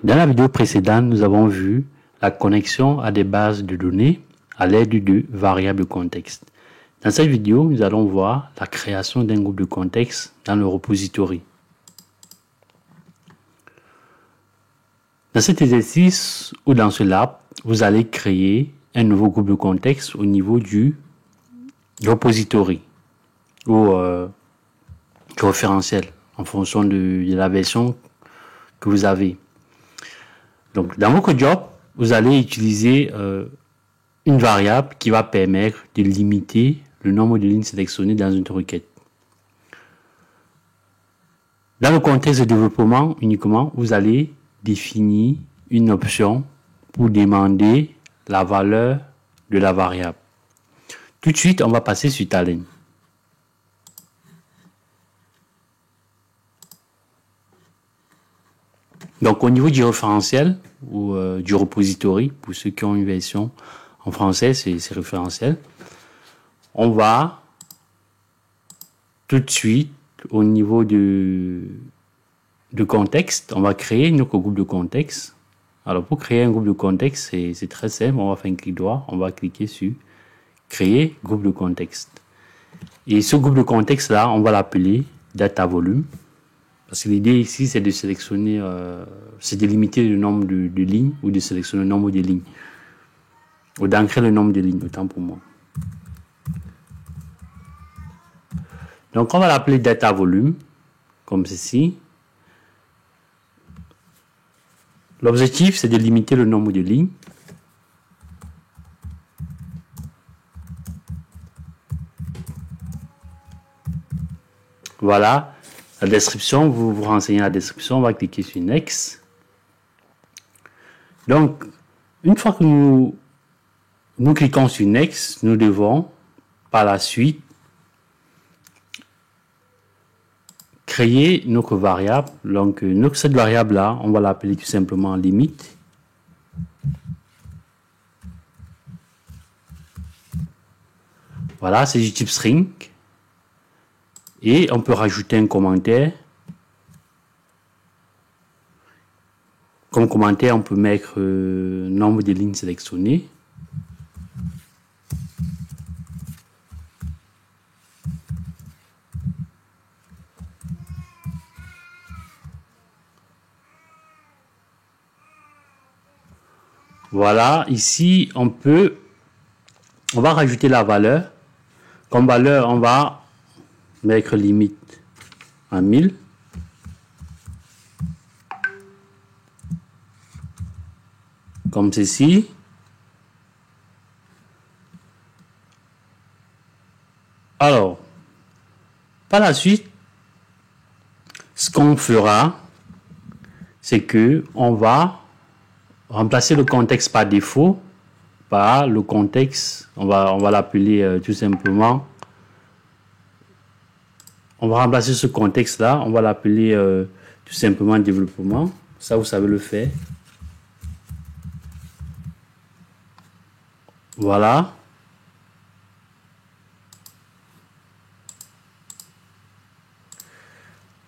Dans la vidéo précédente, nous avons vu la connexion à des bases de données à l'aide de variables de contexte. Dans cette vidéo, nous allons voir la création d'un groupe de contexte dans le repository. Dans cet exercice ou dans ce lab, vous allez créer un nouveau groupe de contexte au niveau du repository ou du référentiel en fonction de la version que vous avez. Donc, dans votre job, vous allez utiliser une variable qui va permettre de limiter le nombre de lignes sélectionnées dans une requête. Dans le contexte de développement uniquement, vous allez définir une option pour demander la valeur de la variable. Tout de suite, on va passer sur Talend. Donc, au niveau du référentiel ou du repository, pour ceux qui ont une version en français, c'est référentiel. On va tout de suite, au niveau de contexte, on va créer notre groupe de contexte. Alors, pour créer un groupe de contexte, c'est très simple. On va faire un clic droit. On va cliquer sur créer groupe de contexte. Et ce groupe de contexte-là, on va l'appeler data volume. Parce que l'idée ici, c'est de sélectionner, c'est de limiter le nombre de lignes ou de sélectionner le nombre de lignes. Ou d'ancrer le nombre de lignes, autant pour moi. Donc, on va l'appeler data volume, comme ceci. L'objectif, c'est de limiter le nombre de lignes. Voilà. La description, vous vous renseignez la description, on va cliquer sur Next. Donc, une fois que nous cliquons sur Next, nous devons par la suite créer notre variable. Donc, cette variable-là, on va l'appeler tout simplement limite. Voilà, c'est du type string. Et on peut rajouter un commentaire. Comme commentaire, on peut mettre nombre de lignes sélectionnées. Voilà, ici, on va rajouter la valeur. Comme valeur, on va mettre limite à 1000. Comme ceci. Alors, par la suite, ce qu'on fera, c'est que on va remplacer le contexte par défaut par le contexte. On va l'appeler tout simplement. On va remplacer ce contexte-là. On va l'appeler tout simplement développement. Ça, vous savez le faire. Voilà.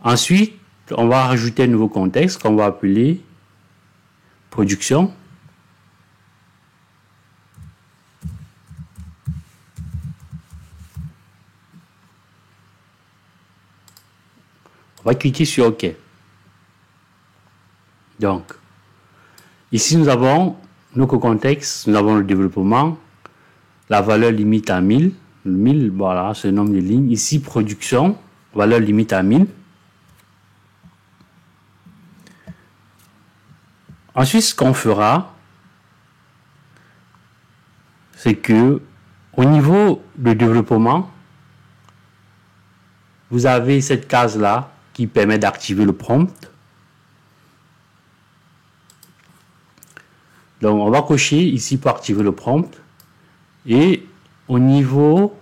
Ensuite, on va rajouter un nouveau contexte qu'on va appeler production. On va cliquer sur OK. Donc, ici, nous avons notre contexte, nous avons le développement, la valeur limite à 1000. 1000, voilà, c'est le nombre de lignes. Ici, production, valeur limite à 1000. Ensuite, ce qu'on fera, c'est que au niveau de développement, vous avez cette case-là qui permet d'activer le prompt. Donc, on va cocher ici pour activer le prompt. Et au niveau...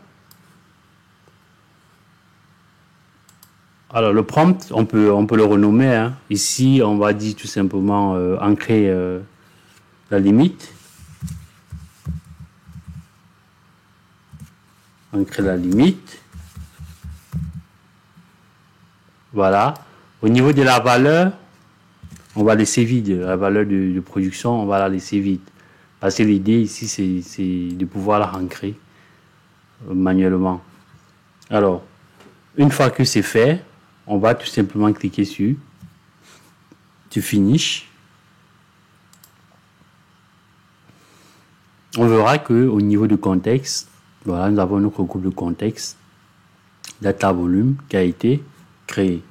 Alors, le prompt, on peut le renommer. Hein. Ici, on va dire tout simplement ancrer la limite. Ancrer la limite. Voilà. Au niveau de la valeur, On va laisser vide la valeur de production, on va la laisser vide. Parce que l'idée ici, c'est de pouvoir la ancrer manuellement. Alors, une fois que c'est fait, on va tout simplement cliquer sur Finish. On verra que au niveau du contexte, voilà, nous avons notre groupe de contexte, data volume qui a été créé.